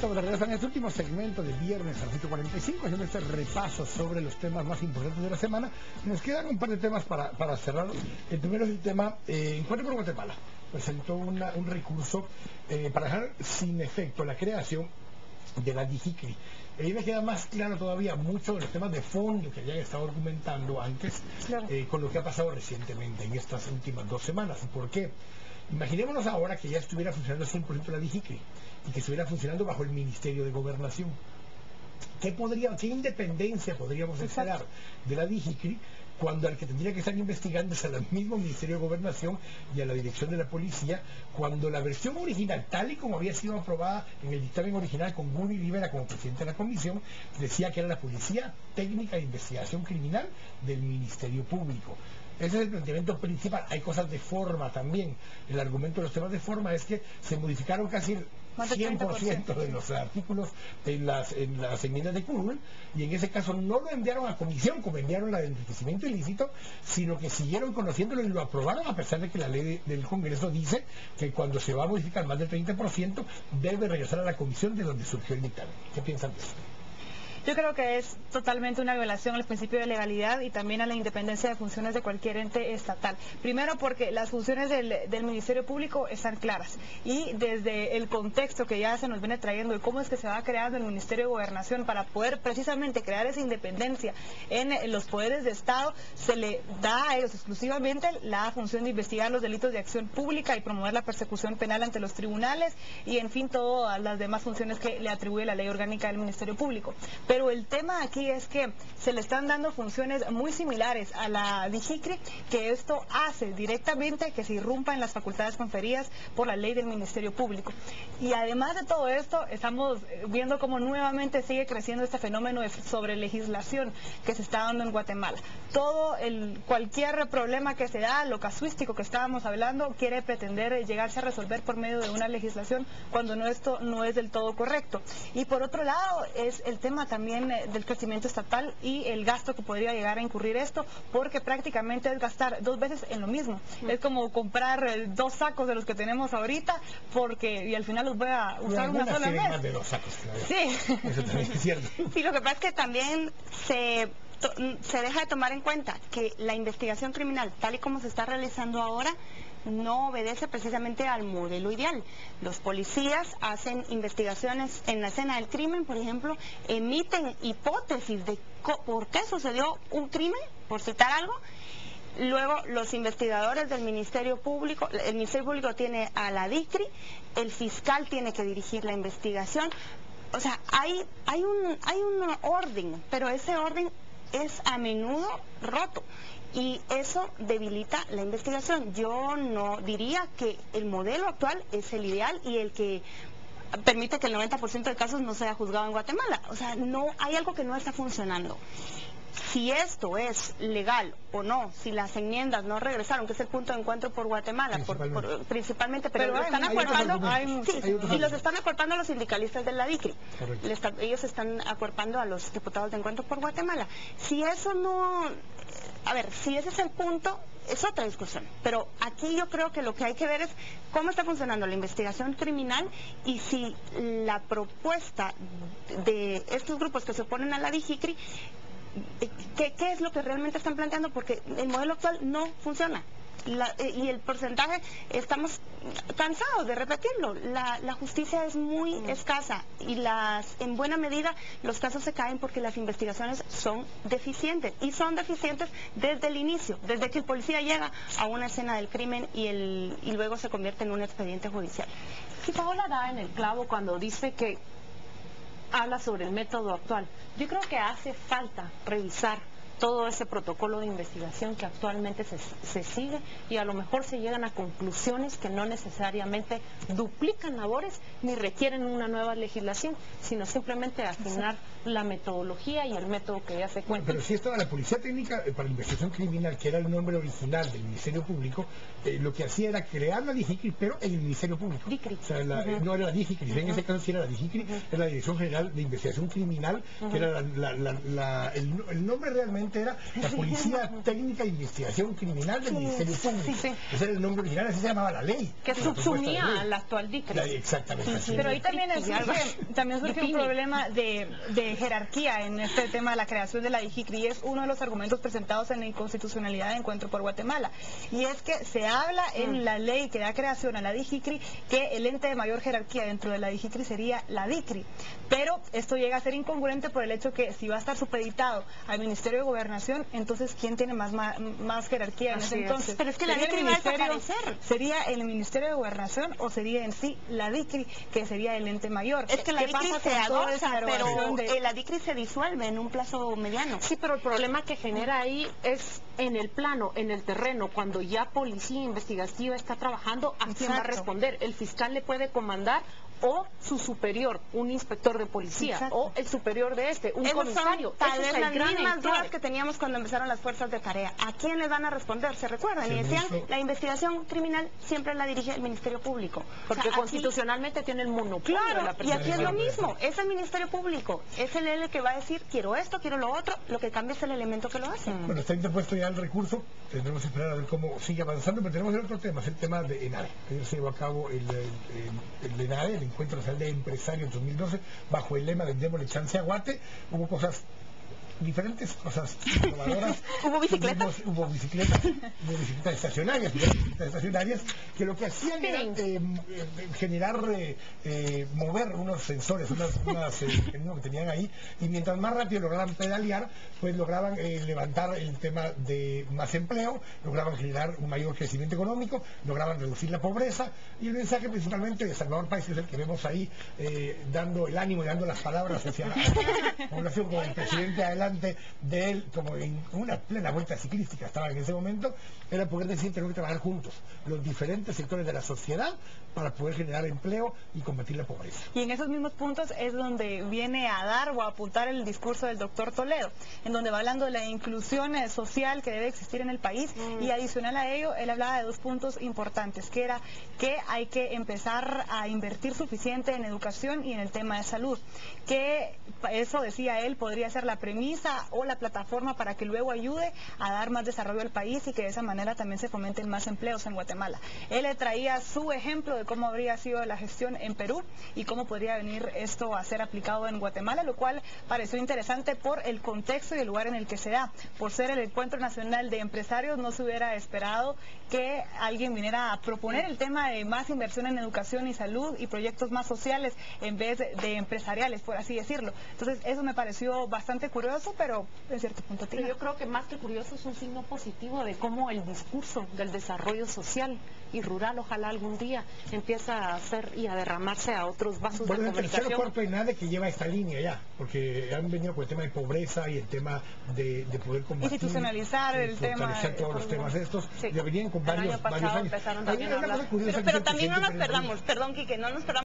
estamos de regreso en este último segmento de viernes a las 8:45, haciendo este repaso sobre los temas más importantes de la semana. Nos quedan un par de temas para cerrar. El primero es el tema Encuentro por Guatemala. Presentó un recurso para dejar sin efecto la creación de la DIGICRI. Ahí me queda más claro todavía mucho de los temas de fondo que habían estado argumentando antes, claro, con lo que ha pasado recientemente en estas últimas 2 semanas. ¿Por qué? Imaginémonos ahora que ya estuviera funcionando 100% la DIGICRI y que estuviera funcionando bajo el Ministerio de Gobernación. ¿Qué independencia podríamos esperar de la DIGICRI cuando al que tendría que estar investigando es al mismo Ministerio de Gobernación y a la Dirección de la Policía, cuando la versión original, tal y como había sido aprobada en el dictamen original con Guni Rivera como presidente de la comisión, decía que era la Policía Técnica de Investigación Criminal del Ministerio Público? Ese es el planteamiento principal. Hay cosas de forma también. El argumento de los temas de forma es que se modificaron casi el 100% de los artículos en las enmiendas de Curul, y en ese caso no lo enviaron a comisión como enviaron la de enriquecimiento ilícito, sino que siguieron conociéndolo y lo aprobaron, a pesar de que la ley del Congreso dice que cuando se va a modificar más del 30% debe regresar a la comisión de donde surgió el dictamen. ¿Qué piensan de esto? Yo creo que es totalmente una violación al principio de legalidad y también a la independencia de funciones de cualquier ente estatal. Primero porque las funciones del Ministerio Público están claras, y desde el contexto que ya se nos viene trayendo de cómo es que se va creando el Ministerio de Gobernación para poder precisamente crear esa independencia en los poderes de Estado, se le da a ellos exclusivamente la función de investigar los delitos de acción pública y promover la persecución penal ante los tribunales y, en fin, todas las demás funciones que le atribuye la ley orgánica del Ministerio Público. Pero el tema aquí es que se le están dando funciones muy similares a la DIGICRI, que esto hace directamente que se irrumpa en las facultades conferidas por la ley del Ministerio Público. Y además de todo esto, estamos viendo cómo nuevamente sigue creciendo este fenómeno de sobrelegislación que se está dando en Guatemala. Cualquier problema que se da, lo casuístico que estábamos hablando, quiere pretender llegarse a resolver por medio de una legislación, cuando esto no es del todo correcto. Y por otro lado, es el tema también del crecimiento estatal y el gasto que podría llegar a incurrir esto, porque prácticamente es gastar 2 veces en lo mismo. Es como comprar 2 sacos de los que tenemos ahorita, y al final los voy a usar una sola vez. Más de 2 sacos, claro. Sí. Eso también es cierto. Sí, lo que pasa es que también se deja de tomar en cuenta que la investigación criminal, tal y como se está realizando ahora, no obedece precisamente al modelo ideal. Los policías hacen investigaciones en la escena del crimen, por ejemplo, emiten hipótesis de por qué sucedió un crimen, por citar algo. Luego los investigadores del Ministerio Público, el Ministerio Público tiene a la DIGICRI, el fiscal tiene que dirigir la investigación. O sea, hay un orden, pero ese orden es a menudo roto. Y eso debilita la investigación. Yo no diría que el modelo actual es el ideal y el que permite que el 90% de casos no sea juzgado en Guatemala. O sea, no hay algo que no está funcionando. Si esto es legal o no, si las enmiendas no regresaron, que es el punto de encuentro por Guatemala, principalmente, pero lo están acuerpando, y los están acuerpando a los sindicalistas de la DIGICRI. Ellos están acuerpando a los diputados de Encuentro por Guatemala. Si eso no... A ver, si ese es el punto, es otra discusión. Pero aquí yo creo que lo que hay que ver es cómo está funcionando la investigación criminal y si la propuesta de estos grupos que se oponen a la DIGICRI, ¿qué es lo que realmente están planteando? Porque el modelo actual no funciona. Y el porcentaje, estamos cansados de repetirlo, la justicia es muy escasa y en buena medida los casos se caen porque las investigaciones son deficientes, y son deficientes desde el inicio, desde que el policía llega a una escena del crimen y luego se convierte en un expediente judicial. Y Paola da en el clavo cuando dice que habla sobre el método actual. Yo creo que hace falta revisar todo ese protocolo de investigación que actualmente se sigue, y a lo mejor se llegan a conclusiones que no necesariamente duplican labores ni requieren una nueva legislación, sino simplemente afinar la metodología y el método que ya se cuenta. Pero si estaba la Policía Técnica para la Investigación Criminal, que era el nombre original del Ministerio Público, lo que hacía era crear la DIGICRI, pero en el Ministerio Público. O sea, no era la DIGICRI, en ese caso sí era la DIGICRI, era la Dirección General de Investigación Criminal, que era el nombre realmente originalmente era la Policía Técnica de Investigación Criminal del Ministerio Público. Ese era el nombre original, así se llamaba la ley. Que subsumía a la actual DICRI. Exactamente. Pero ahí también surge un problema de jerarquía en este tema de la creación de la DIGICRI, y es uno de los argumentos presentados en la inconstitucionalidad de Encuentro por Guatemala. Y es que se habla en la ley que da creación a la DIGICRI que el ente de mayor jerarquía dentro de la DIGICRI sería la DICRI. Pero esto llega a ser incongruente por el hecho que si va a estar supeditado al Ministerio de Gobernación, entonces ¿quién tiene más jerarquía en ese entonces? Pero es que la DICRI va a desaparecer. ¿Sería el Ministerio de Gobernación o sería en sí la DICRI, que sería el ente mayor? Es que la DICRI se adosa, pero la DICRI se disuelve en un plazo mediano. Sí, pero el problema que genera ahí es en el plano, en el terreno, cuando ya policía investigativa está trabajando, ¿a quién va a responder? El fiscal le puede comandar, o su superior, un inspector de policía, o el superior de un comisario. Tal vez las mismas dudas que teníamos cuando empezaron las fuerzas de tarea. ¿A quién les van a responder? ¿Se recuerdan? Y decían, la investigación criminal siempre la dirige el Ministerio Público. Porque constitucionalmente tiene el monopolio de la y aquí es lo mismo, es el Ministerio Público, es el que va a decir, quiero esto, quiero lo otro, lo que cambia es el elemento que lo hace. Bueno, está interpuesto ya el recurso, tendremos que esperar a ver cómo sigue avanzando, pero tenemos el otro tema, es el tema de ENADE. Ayer se llevó a cabo el ENADE, el Encuentro Nacional de Empresarios 2012, bajo el lema de démosle chance a Guate. Hubo cosas diferentes, cosas innovadoras. Hubo bicicletas. Hubo bicicletas estacionarias, que lo que hacían era generar, mover unos sensores, unos que tenían ahí, y mientras más rápido lograban pedalear, pues lograban levantar el tema de más empleo, lograban generar un mayor crecimiento económico, lograban reducir la pobreza, y el mensaje principalmente de Salvador Páez, que es el que vemos ahí dando el ánimo y dando las palabras hacia la población, como el presidente adelante de él, como en una plena vuelta ciclística estaba en ese momento, era poder decir, tenemos que trabajar juntos los diferentes sectores de la sociedad para poder generar empleo y combatir la pobreza. Y en esos mismos puntos es donde viene a dar o a apuntar el discurso del doctor Toledo, en donde va hablando de la inclusión social que debe existir en el país, y adicional a ello, él hablaba de dos puntos importantes, que era que hay que empezar a invertir suficiente en educación y en el tema de salud, que eso, decía él, podría ser la premisa o la plataforma para que luego ayude a dar más desarrollo al país y que de esa manera también se fomenten más empleos en Guatemala. Él le traía su ejemplo de cómo habría sido la gestión en Perú y cómo podría venir esto a ser aplicado en Guatemala, lo cual pareció interesante por el contexto y el lugar en el que se da. Por ser el Encuentro Nacional de Empresarios, no se hubiera esperado que alguien viniera a proponer el tema de más inversión en educación y salud y proyectos más sociales en vez de empresariales, por así decirlo. Entonces, eso me pareció bastante curioso, pero en cierto punto tiene. Pero yo creo que más que curioso es un signo positivo de cómo el discurso del desarrollo social y rural, ojalá algún día empieza a hacer y a derramarse a otros vasos de comunicación. El tercer cuarto de ENADE que lleva esta línea ya, porque han venido con el tema de pobreza y el tema de poder combatir, institucionalizar el tema, todos los temas estos, ya venían con varios años. Empezaron también a hablar. Pero también no nos perdamos, perdón, Quique, no nos perdamos